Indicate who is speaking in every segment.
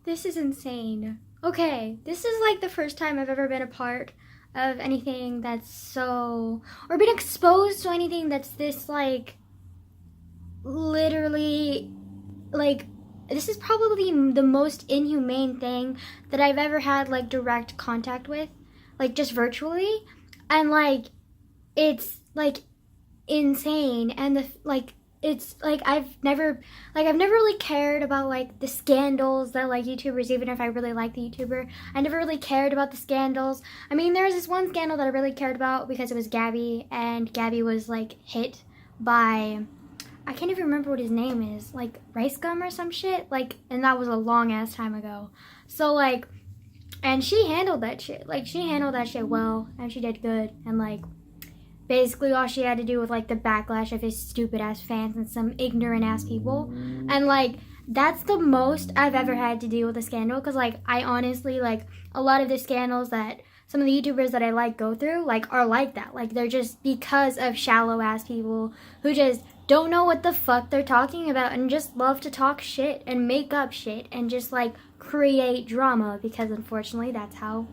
Speaker 1: This is insane. Okay, this is like the first time I've ever been a part of anything that's so, or been exposed to anything that's this like, literally, like, this is probably the most inhumane thing that I've ever had like direct contact with, like just virtually. And like, it's like insane. And the like, it's like I've never really cared about like the scandals that like YouTubers, even if I really like the YouTuber, I never really cared about the scandals. I mean, there was this one scandal that I really cared about because it was Gabby, and Gabby was like hit by, I can't even remember what his name is, like Rice Gum or some shit, like, and that was a long ass time ago. So like, and she handled that shit, like she handled that shit well, and she did good. And like, basically all she had to do with like the backlash of his stupid ass fans and some ignorant ass people. And like, that's the most I've ever had to deal with a scandal, because like, I honestly, like, a lot of the scandals that some of the YouTubers that I like go through like are like that. Like, they're just because of shallow ass people who just don't know what the fuck they're talking about and just love to talk shit and make up shit and just like create drama, because unfortunately that's how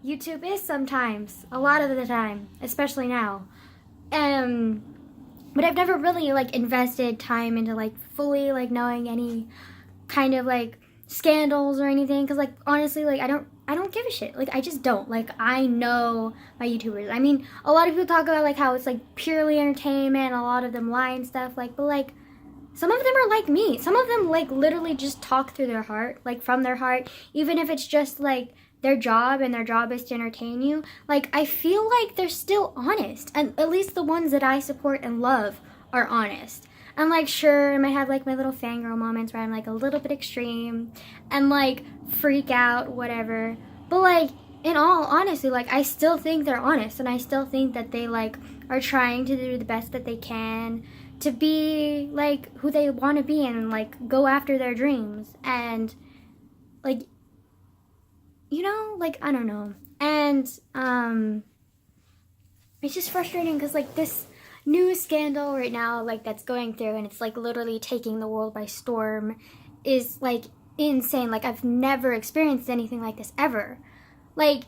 Speaker 1: YouTube is sometimes, a lot of the time, especially now. But I've never really like invested time into like fully like knowing any kind of like scandals or anything, because like honestly, like I don't give a shit. Like, I just don't. Like, I know my YouTubers. I mean, a lot of people talk about like how it's like purely entertainment, a lot of them lie and stuff, like, but like some of them are like me. Some of them like literally just talk through their heart, like from their heart, even if it's just like their job, and their job is to entertain you. Like, I feel like they're still honest, and at least the ones that I support and love are honest. And like, sure, I might have like my little fangirl moments where I'm like a little bit extreme and like freak out, whatever. But like, in all honesty, like, I still think they're honest, and I still think that they like are trying to do the best that they can to be like who they want to be and like go after their dreams. And like, you know, like, I don't know. And it's just frustrating because like this new scandal right now, like, that's going through, and it's like literally taking the world by storm, is like insane. Like, I've never experienced anything like this ever. Like,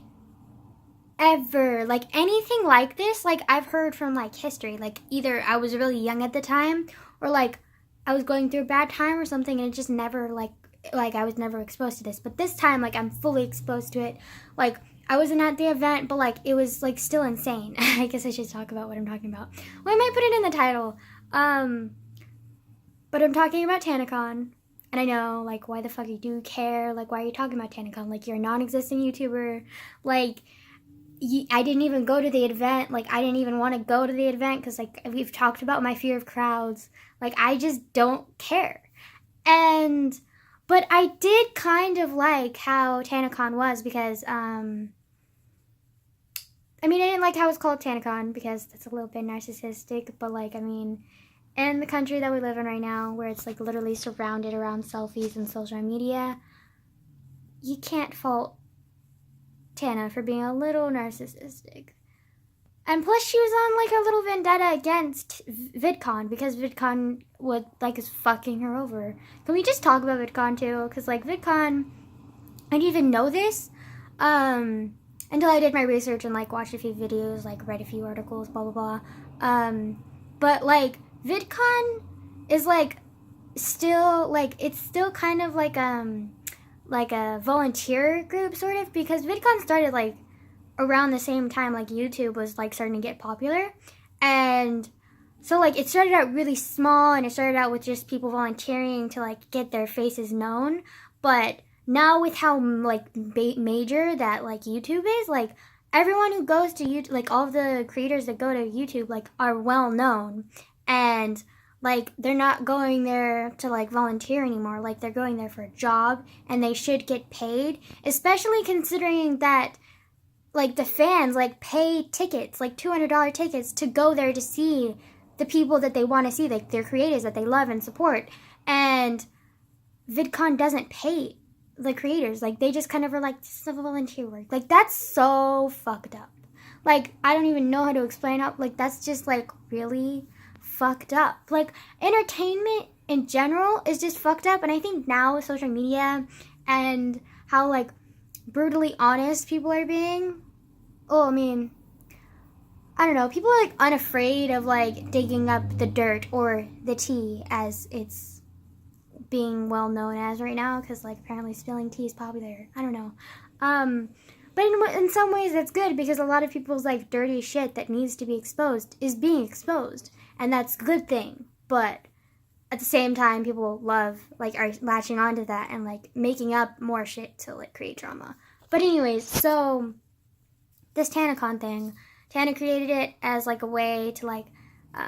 Speaker 1: ever. Like, anything like this, like, I've heard from like history. Like, either I was really young at the time, or like I was going through a bad time or something, and it just never like I was never exposed to this. But this time, like, I'm fully exposed to it. Like, I wasn't at the event, but like, it was like still insane. I guess I should talk about what I'm talking about. Well, I might put it in the title. But I'm talking about Tanacon. And I know, like, why the fuck you do care? Like, why are you talking about Tanacon? Like, you're a non-existent YouTuber. Like, I didn't even go to the event. Like, I didn't even want to go to the event because, like, we've talked about my fear of crowds. Like, I just don't care. But I did kind of like how Tanacon was, because, I mean, I didn't like how it's called Tanacon because that's a little bit narcissistic, but like, I mean, in the country that we live in right now, where it's like literally surrounded around selfies and social media, you can't fault Tana for being a little narcissistic. And plus, she was on like a little vendetta against VidCon because VidCon would like is fucking her over. Can we just talk about VidCon too? Because like VidCon, I didn't even know this until I did my research and like watched a few videos, like read a few articles, blah blah blah. But like VidCon is like still like, it's still kind of like a volunteer group sort of, because VidCon started like around the same time like YouTube was like starting to get popular. And so like, it started out really small, and it started out with just people volunteering to like get their faces known. But now with how like major that like YouTube is, like everyone who goes to YouTube, like all of the creators that go to YouTube, like are well known, and like they're not going there to like volunteer anymore. Like, they're going there for a job, and they should get paid, especially considering that like the fans like pay tickets, like $200 tickets, to go there to see the people that they want to see, like their creators that they love and support. And VidCon doesn't pay the creators. Like, they just kind of are like, this is a volunteer work. Like, that's so fucked up. Like, I don't even know how to explain it. Like, that's just like really fucked up. Like, entertainment in general is just fucked up. And I think now with social media and how like brutally honest people are being. Oh, I mean, I don't know. People are like unafraid of like digging up the dirt or the tea, as it's being well known as right now, because like apparently spilling tea is popular. I don't know. But in some ways that's good, because a lot of people's like dirty shit that needs to be exposed is being exposed, and that's a good thing. But at the same time, people love like are latching onto that and like making up more shit to like create drama. But anyways, so this Tanacon thing, Tana created it as like a way to like,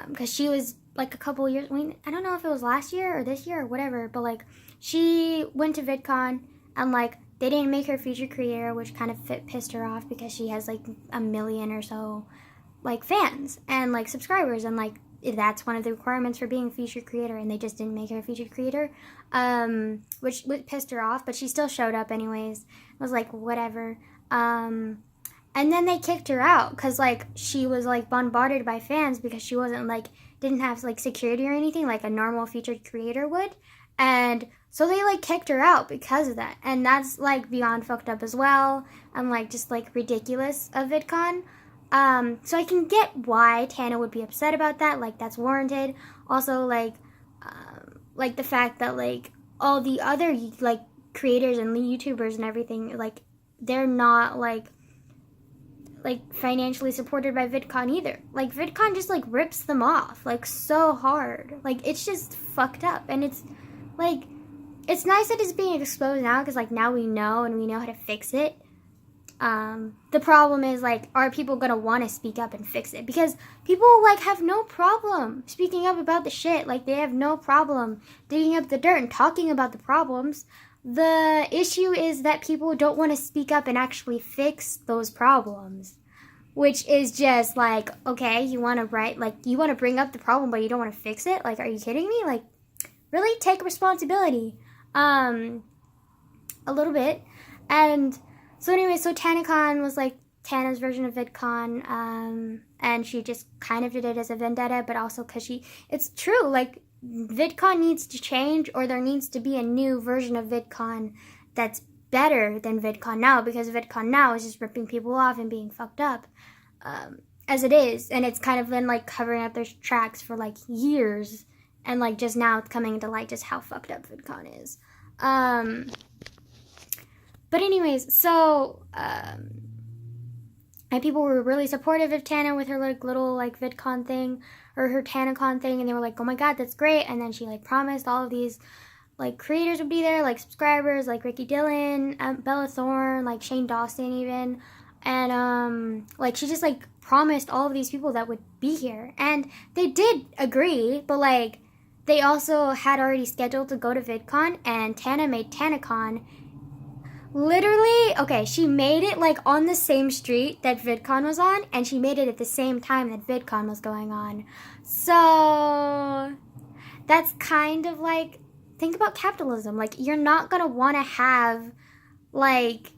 Speaker 1: because she was like a couple years, I don't know if it was last year or this year or whatever, but like she went to VidCon and like they didn't make her feature creator, which kind of pissed her off, because she has like 1 million or so like fans and like subscribers, and like that's one of the requirements for being a feature creator, and they just didn't make her a feature creator, which pissed her off, but she still showed up anyways. I was like, whatever. And then they kicked her out because like she was like bombarded by fans, because she wasn't like, didn't have like security or anything like a normal featured creator would. And so they like kicked her out because of that. And that's like beyond fucked up as well, and like just like ridiculous of VidCon. So I can get why Tana would be upset about that. Like that's warranted. Also like the fact that like all the other like creators and YouTubers and everything, like they're not like financially supported by VidCon either. Like VidCon just like rips them off like so hard. Like it's just fucked up, and it's like it's nice that it's being exposed now, because like now we know, and we know how to fix it. The problem is like, are people gonna want to speak up and fix it? Because people like have no problem speaking up about the shit. Like they have no problem digging up the dirt and talking about the problems. The issue is that people don't want to speak up and actually fix those problems, which is just like, okay, you want to bring up the problem, but you don't want to fix it? Like, are you kidding me? Like, really take responsibility, a little bit. And so anyway, so Tanacon was like Tana's version of VidCon, and she just kind of did it as a vendetta, but also because it's true, like, VidCon needs to change, or there needs to be a new version of VidCon that's better than VidCon now, because VidCon now is just ripping people off and being fucked up, as it is, and it's kind of been like covering up their tracks for like years, and like just now it's coming to light just how fucked up VidCon is. But anyways, so and people were really supportive of Tana with her like little like VidCon thing, or her Tanacon thing, and they were like, oh my god, that's great. And then she like promised all of these like creators would be there, like subscribers, like Ricky Dillon, Bella Thorne, like Shane Dawson even, and like she just like promised all of these people that would be here, and they did agree, but like they also had already scheduled to go to VidCon, and Tana made Tanacon. Literally, okay, she made it like on the same street that VidCon was on, and she made it at the same time that VidCon was going on. So that's kind of like, think about capitalism. Like, you're not gonna want to have, like,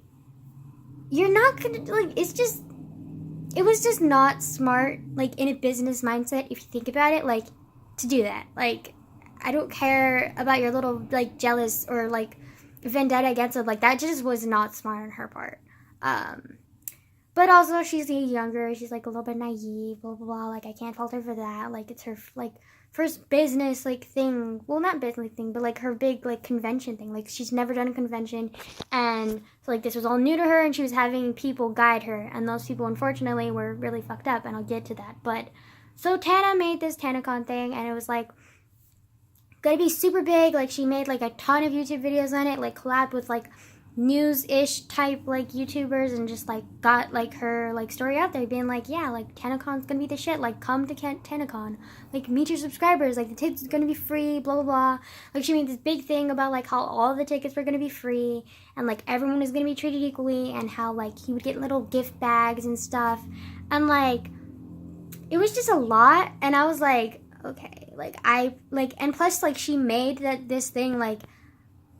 Speaker 1: you're not gonna, like, it was just not smart, like, in a business mindset, if you think about it, like, to do that. Like, I don't care about your little, like, jealous or, like, vendetta against it. Like, that just was not smart on her part. But also, she's younger, she's, like, a little bit naive, blah, blah, blah. Like, I can't fault her for that. Like, it's her, like, first business, like, thing. Well, not business thing, but, like, her big, like, convention thing. Like, she's never done a convention, and so, like, this was all new to her, and she was having people guide her, and those people, unfortunately, were really fucked up, and I'll get to that. But, so Tana made this Tanacon thing, and it was, like, gonna be super big. Like, she made like a ton of YouTube videos on it, like collabed with like news-ish type like YouTubers, and just like got like her like story out there, being like, yeah, like Tanacon's gonna be the shit, like come to Tanacon, like meet your subscribers, like the tickets are gonna be free, blah blah blah. Like, she made this big thing about like how all the tickets were gonna be free, and like everyone was gonna be treated equally, and how like he would get little gift bags and stuff, and like it was just a lot. And I was like, okay, like, and plus, like, she made this thing, like,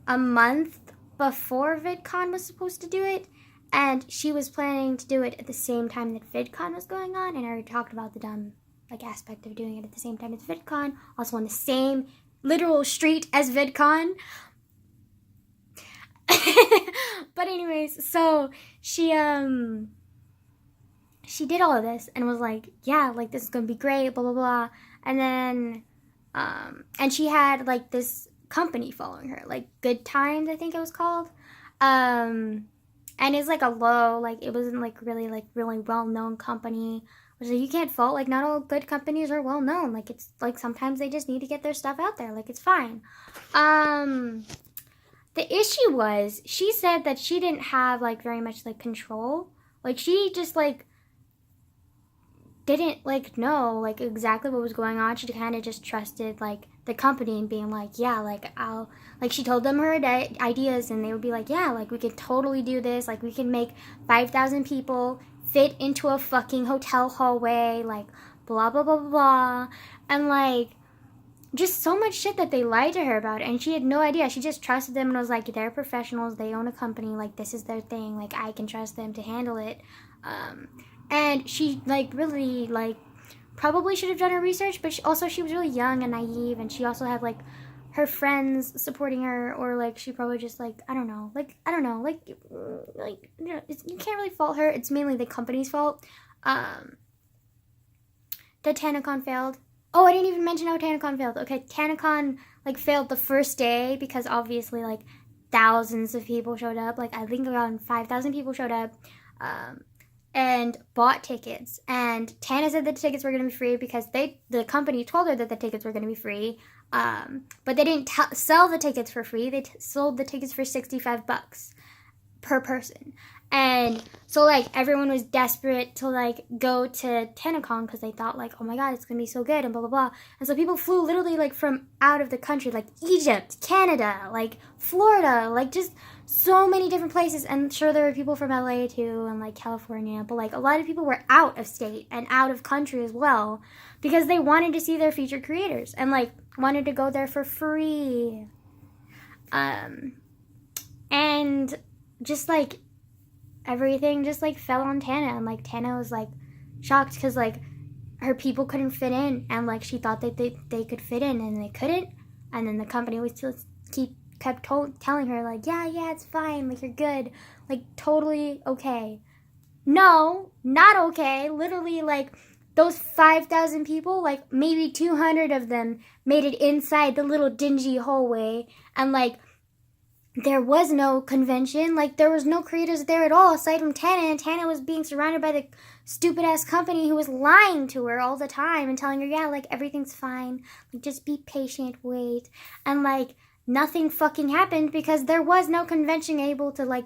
Speaker 1: a month before VidCon was supposed to do it, and she was planning to do it at the same time that VidCon was going on, and I already talked about the dumb, like, aspect of doing it at the same time as VidCon, also on the same literal street as VidCon. anyways, so she did all of this and was like, yeah, like this is gonna be great, blah blah blah. And then and she had like this company following her, like Good Times, I think it was called. And it's like a low, like it wasn't like really well known company. Which like, you can't fault, like not all good companies are well known. Like it's like sometimes they just need to get their stuff out there. Like it's fine. The issue was she said that she didn't have like very much like control. Like she just like didn't like know like exactly what was going on. She kind of just trusted like the company and being like, yeah, like I'll like she told them her ideas and they would be like, yeah, like we could totally do this. Like we can make 5,000 people fit into a fucking hotel hallway. Like blah blah blah blah blah. And like just so much shit that they lied to her about, and she had no idea. She just trusted them and was like, they're professionals, they own a company, like this is their thing, like I can trust them to handle it. And she like really like probably should have done her research, but she was really young and naive, and she also had like her friends supporting her, or like she probably just like I don't know like you know, you can't really fault her. It's mainly the company's fault. The Tanacon failed. Oh, I didn't even mention how Tanacon failed. Okay, Tanacon like failed the first day because obviously like thousands of people showed up. Like I think around 5,000 people showed up. And bought tickets, and Tana said the tickets were going to be free because the company told her that the tickets were going to be free, but they didn't sell the tickets for free. They sold the tickets for $65 per person, and so like everyone was desperate to like go to Tanacon because they thought like, oh my god, it's going to be so good and blah blah blah. And so people flew literally like from out of the country, like Egypt, Canada, like Florida, like just so many different places. And sure, there were people from LA too and like California, but like a lot of people were out of state and out of country as well because they wanted to see their featured creators and like wanted to go there for free. And just like everything just like fell on Tana, and like Tana was like shocked because like her people couldn't fit in, and like she thought that they could fit in and they couldn't, and then the company was still kept telling her like, yeah, it's fine, like you're good, like totally okay. No, not okay. Literally like those 5,000 people, like maybe 200 of them made it inside the little dingy hallway, and like there was no convention, like there was no creators there at all aside from Tana, and Tana was being surrounded by the stupid ass company who was lying to her all the time and telling her, yeah, like everything's fine, like just be patient, wait. And like nothing fucking happened because there was no convention able to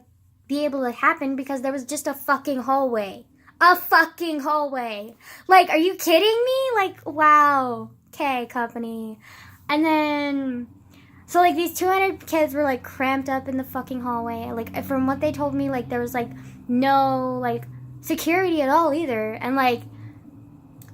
Speaker 1: happen because there was just a fucking hallway. A fucking hallway. Like, are you kidding me? Like, wow. Okay, company. And then so like these 200 kids were like cramped up in the fucking hallway. Like from what they told me, like there was like no like security at all either. And like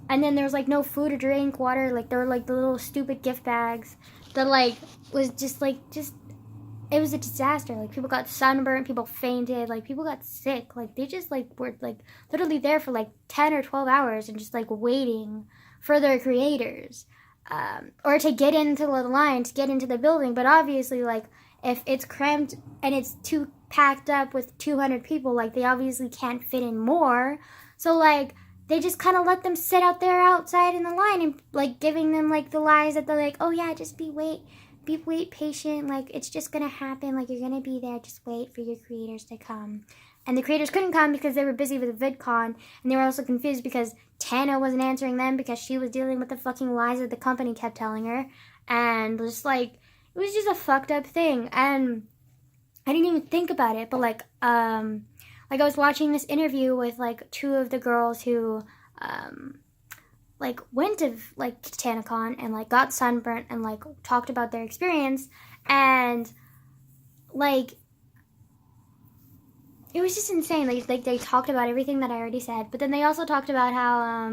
Speaker 1: and then there was like no food or drink, water. Like there were like the little stupid gift bags that like was just it was a disaster. Like people got sunburned, people fainted, like people got sick. Like they just like were like literally there for like 10 or 12 hours and just like waiting for their creators. Or to get into the line, to get into the building. But obviously, like, if it's cramped and it's too packed up with 200 people, like, they obviously can't fit in more. So, like, they just kind of let them sit out there outside in the line and, like, giving them, like, the lies that they're like, oh, yeah, just be patient, like, it's just gonna happen, like, you're gonna be there, just wait for your creators to come. And the creators couldn't come because they were busy with VidCon, and they were also confused because Tana wasn't answering them because she was dealing with the fucking lies that the company kept telling her. And just like, it was just a fucked up thing. And I didn't even think about it, but like I was watching this interview with like two of the girls who like went to like Tanacon and like got sunburnt and like talked about their experience, and like it was just insane. Like they talked about everything that I already said, but then they also talked about how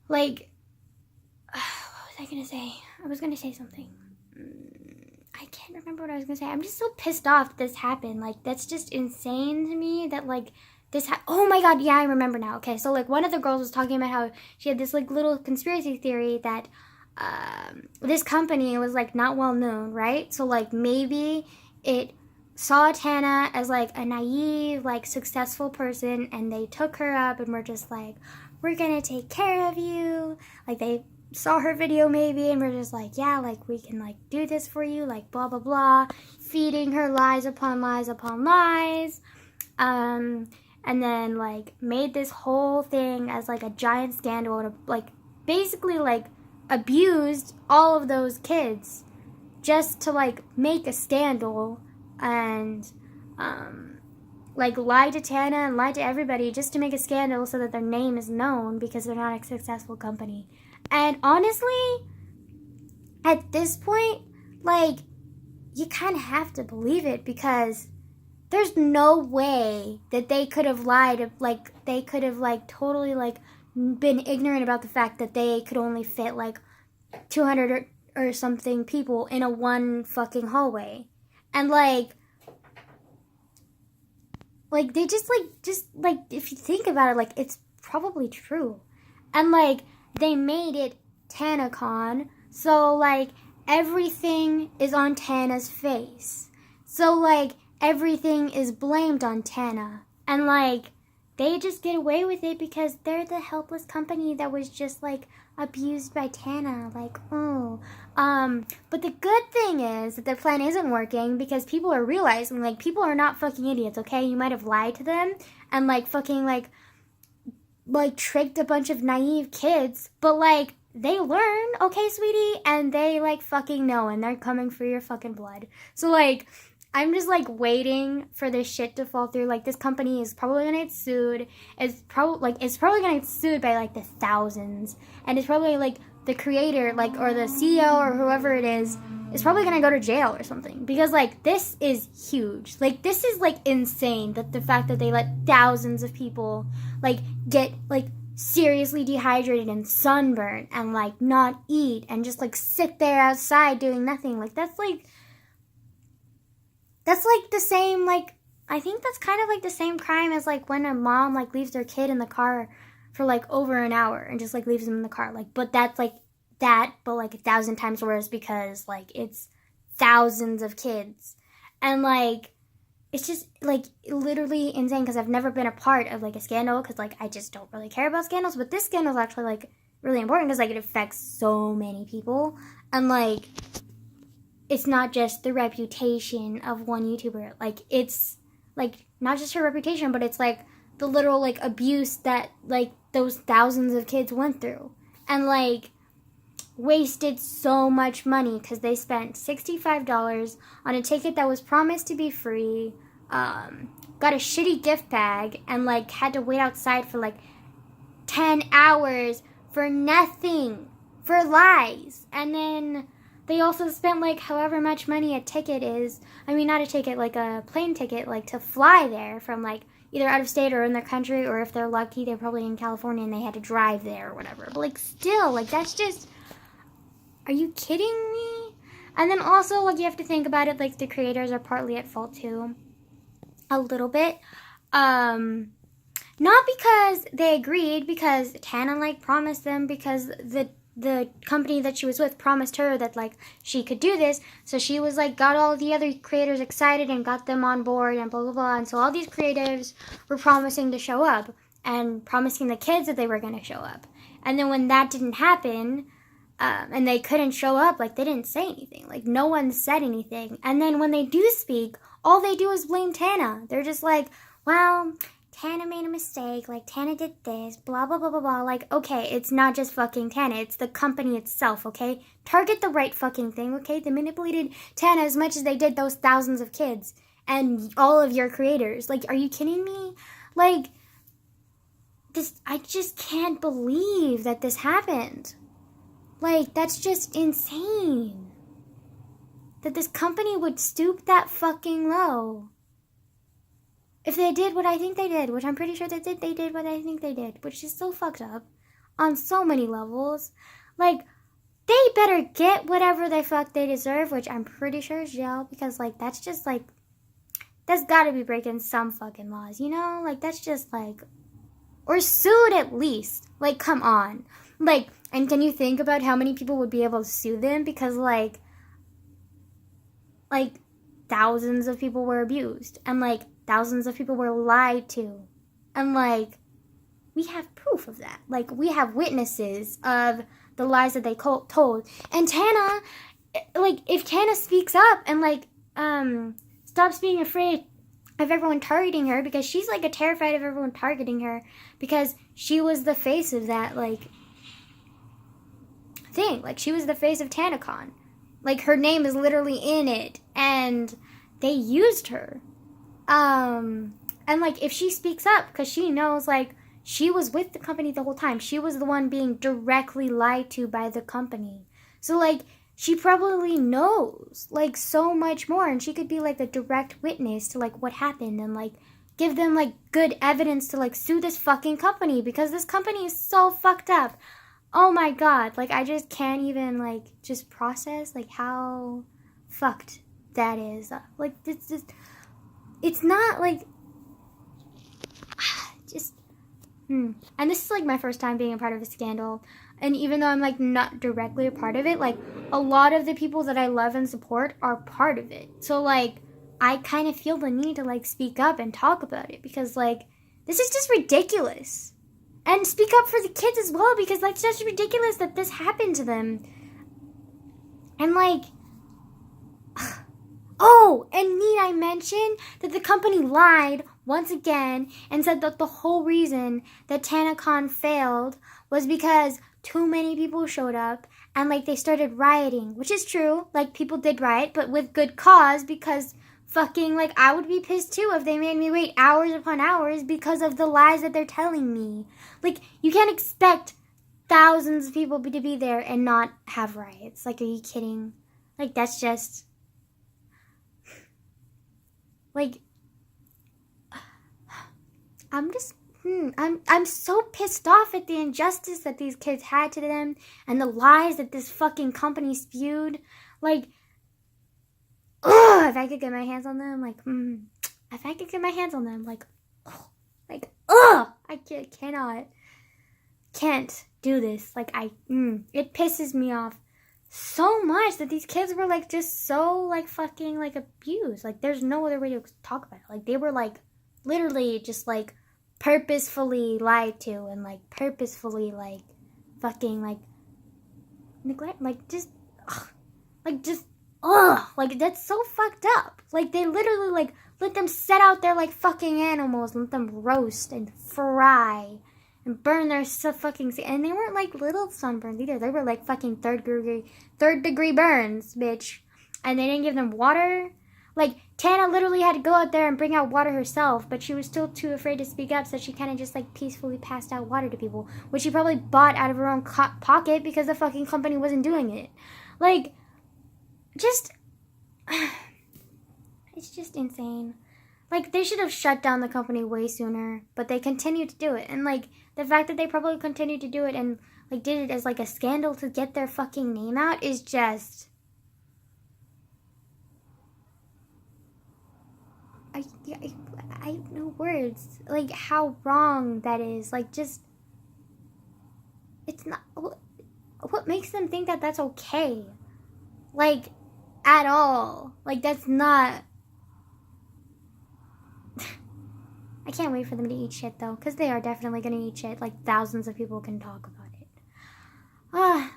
Speaker 1: like what was I gonna say? I was gonna say something. I can't remember what I was gonna say. I'm just so pissed off that this happened. Like that's just insane to me that like this oh my god, yeah, I remember now. Okay, so like one of the girls was talking about how she had this like little conspiracy theory that this company was like not well known, right? So like maybe it saw Tana as like a naive, like successful person, and they took her up and were just like, we're gonna take care of you. Like they saw her video maybe and were just like, yeah, like we can like do this for you, like blah blah blah, feeding her lies upon lies upon lies. And then like made this whole thing as like a giant scandal and like basically like abused all of those kids just to like make a scandal and like lie to Tana and lie to everybody just to make a scandal so that their name is known because they're not a successful company. And honestly, at this point, like, you kind of have to believe it because there's no way that they could have lied. Like, they could have, like, totally, like, been ignorant about the fact that they could only fit, like, 200 or something people in a one fucking hallway. And, like, they just, if you think about it, like, it's probably true. And, like, they made it Tanacon, so, like, everything is on Tana's face. So, like, everything is blamed on Tana. And, like, they just get away with it because they're the helpless company that was just, like, abused by Tana. Like, oh. But the good thing is that their plan isn't working because people are realizing, like, people are not fucking idiots, okay? You might have lied to them and, like, fucking, like, tricked a bunch of naive kids, but, like, they learn, okay, sweetie, and they, like, fucking know, and they're coming for your fucking blood. So, like, I'm just, like, waiting for this shit to fall through. Like, this company is probably gonna get sued. It's probably gonna get sued by, like, the thousands. And it's probably, like, the creator, like, or the CEO or whoever it is probably gonna go to jail or something. Because, like, this is huge. Like, this is, like, insane. That the fact that they let thousands of people, like, get, like, seriously dehydrated and sunburned and, like, not eat and just, like, sit there outside doing nothing. Like, that's, like, the same, like, I think that's kind of, like, the same crime as, like, when a mom, like, leaves their kid in the car for, like, over an hour and just, like, leaves them in the car. Like, but that's, like, that, but, like, 1,000 times worse because, like, it's thousands of kids. And, like, it's just, like, literally insane because I've never been a part of, like, a scandal because, like, I just don't really care about scandals. But this scandal is actually, like, really important because, like, it affects so many people. And, like, it's not just the reputation of one YouTuber. Like, it's, like, not just her reputation, but it's, like, the literal, like, abuse that, like, those thousands of kids went through. And, like, wasted so much money because they spent $65 on a ticket that was promised to be free, got a shitty gift bag, and, like, had to wait outside for, like, 10 hours for nothing, for lies. And then they also spent, like, however much money a ticket is. I mean, not a ticket, like a plane ticket, like, to fly there from, like, either out of state or in their country, or if they're lucky, they're probably in California and they had to drive there or whatever. But, like, still, like, that's just, are you kidding me? And then also, like, you have to think about it, like, the creators are partly at fault, too. A little bit. Not because they agreed, because Tana, like, promised them, because the company that she was with promised her that, like, she could do this. So she was, like, got all the other creators excited and got them on board and blah, blah, blah. And so all these creatives were promising to show up and promising the kids that they were going to show up. And then when that didn't happen, and they couldn't show up, like, they didn't say anything. Like, no one said anything. And then when they do speak, all they do is blame Tana. They're just like, well, Tana made a mistake, like, Tana did this, blah, blah, blah, blah, blah. Like, okay, it's not just fucking Tana, it's the company itself, okay? Target the right fucking thing, okay? They manipulated Tana as much as they did those thousands of kids and all of your creators. Like, are you kidding me? Like, this, I just can't believe that this happened. Like, that's just insane. That this company would stoop that fucking low. If they did what I think they did, which I'm pretty sure they did what I think they did, which is so fucked up on so many levels. Like, they better get whatever the fuck they deserve, which I'm pretty sure is jail, because, like, that's just, like, that's gotta be breaking some fucking laws, you know? Like, that's just, like, or sued at least. Like, come on. Like, and can you think about how many people would be able to sue them? Because, like, thousands of people were abused, and like thousands of people were lied to, and like we have proof of that. Like we have witnesses of the lies that they told. And Tana, like if Tana speaks up and like stops being afraid of everyone targeting her, because she's like terrified of everyone targeting her because she was the face of that like thing. Like she was the face of Tanacon. Like her name is literally in it, and they used her. And like if she speaks up, because she knows like she was with the company the whole time. She was the one being directly lied to by the company. So like she probably knows like so much more, and she could be like the direct witness to like what happened, and like give them like good evidence to like sue this fucking company, because this company is so fucked up. Oh my god, like I just can't even like just process like how fucked that is. Like it's just, it's not like just and this is like my first time being a part of a scandal, and even though I'm like not directly a part of it, like a lot of the people that I love and support are part of it. So like I kind of feel the need to like speak up and talk about it, because like this is just ridiculous. And speak up for the kids as well, because like it's just ridiculous that this happened to them. And like, oh, and need I mention that the company lied once again and said that the whole reason that Tanacon failed was because too many people showed up and like they started rioting, which is true. Like people did riot, but with good cause, because fucking like I would be pissed too if they made me wait hours upon hours because of the lies that they're telling me. Like you can't expect thousands of people to be there and not have riots. Like, are you kidding? Like that's just like I'm so pissed off at the injustice that these kids had to them and the lies that this fucking company spewed. Like, ugh, if I could get my hands on them, like, if I could get my hands on them, like, ugh, I can't do this. Like, it pisses me off so much that these kids were, like, just so, like, fucking, like, abused. Like, there's no other way to talk about it. Like, they were, like, literally just, like, purposefully lied to and, like, purposefully, like, fucking, like, neglect, like, just, ugh, like, that's so fucked up. Like, they literally, like, let them set out there like fucking animals, let them roast and fry and burn their fucking, and they weren't, like, little sunburns either. They were, like, fucking third degree burns, bitch. And they didn't give them water. Like, Tana literally had to go out there and bring out water herself, but she was still too afraid to speak up, so she kind of just, like, peacefully passed out water to people, which she probably bought out of her own pocket because the fucking company wasn't doing it. Like, just, it's just insane. Like, they should have shut down the company way sooner, but they continued to do it. And, like, the fact that they probably continued to do it and, like, did it as, like, a scandal to get their fucking name out is just, I have no words. Like, how wrong that is. Like, just, it's not, what makes them think that that's okay? Like, at all. Like, that's not, I can't wait for them to eat shit, though, because they are definitely going to eat shit. Like, thousands of people can talk about it.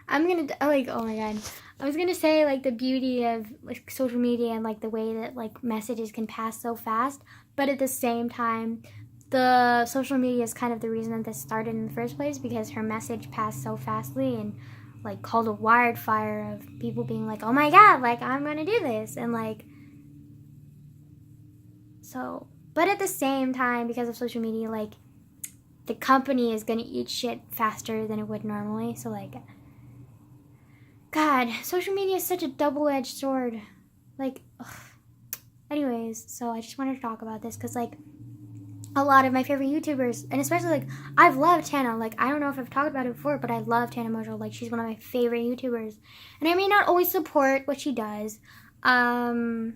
Speaker 1: I'm going to, like, oh my god. I was going to say, like, the beauty of, like, social media and, like, the way that, like, messages can pass so fast. But at the same time, the social media is kind of the reason that this started in the first place, because her message passed so fastly and, like, called a wildfire of people being like, oh my god, like, I'm going to do this. And, like, so, but at the same time, because of social media, like, the company is gonna eat shit faster than it would normally. So, like, god, social media is such a double-edged sword. Like, ugh. Anyways, so I just wanted to talk about this because, like, a lot of my favorite YouTubers, and especially, like, I've loved Tana. Like, I don't know if I've talked about it before, but I love Tana Mojo. Like, she's one of my favorite YouTubers. And I may not always support what she does, or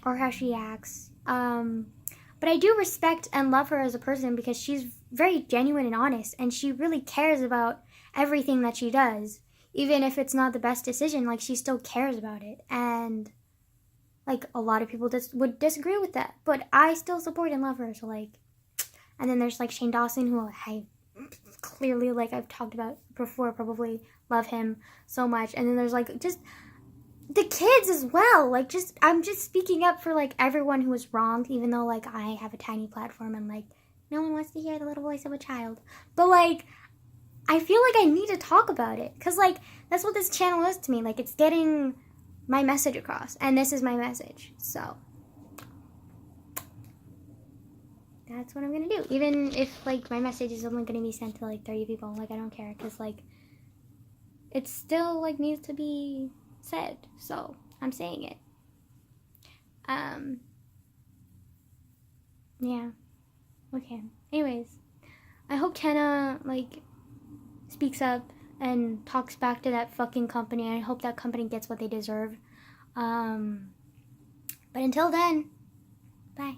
Speaker 1: how she acts. But I do respect and love her as a person because she's very genuine and honest, and she really cares about everything that she does. even if it's not the best decision, like, she still cares about it. And, like, a lot of people would disagree with that. But I still support and love her, so, like... And then there's, like, Shane Dawson, who I clearly, like, I've talked about before, probably love him so much. And then there's, like, just the kids as well. Like, I'm just speaking up for, like, everyone who was wronged, even though, like, I have a tiny platform and, like, no one wants to hear the little voice of a child. But, like, I feel like I need to talk about it. Because, like, that's what this channel is to me. Like, it's getting my message across. And this is my message. So, that's what I'm going to do. Even if, like, my message is only going to be sent to, like, 30 people. Like, I don't care. Because, like, it still, like, needs to be said. So, I'm saying it. Yeah. Okay. Anyways, I hope Tana, like, speaks up and talks back to that fucking company. I hope that company gets what they deserve. But until then, bye.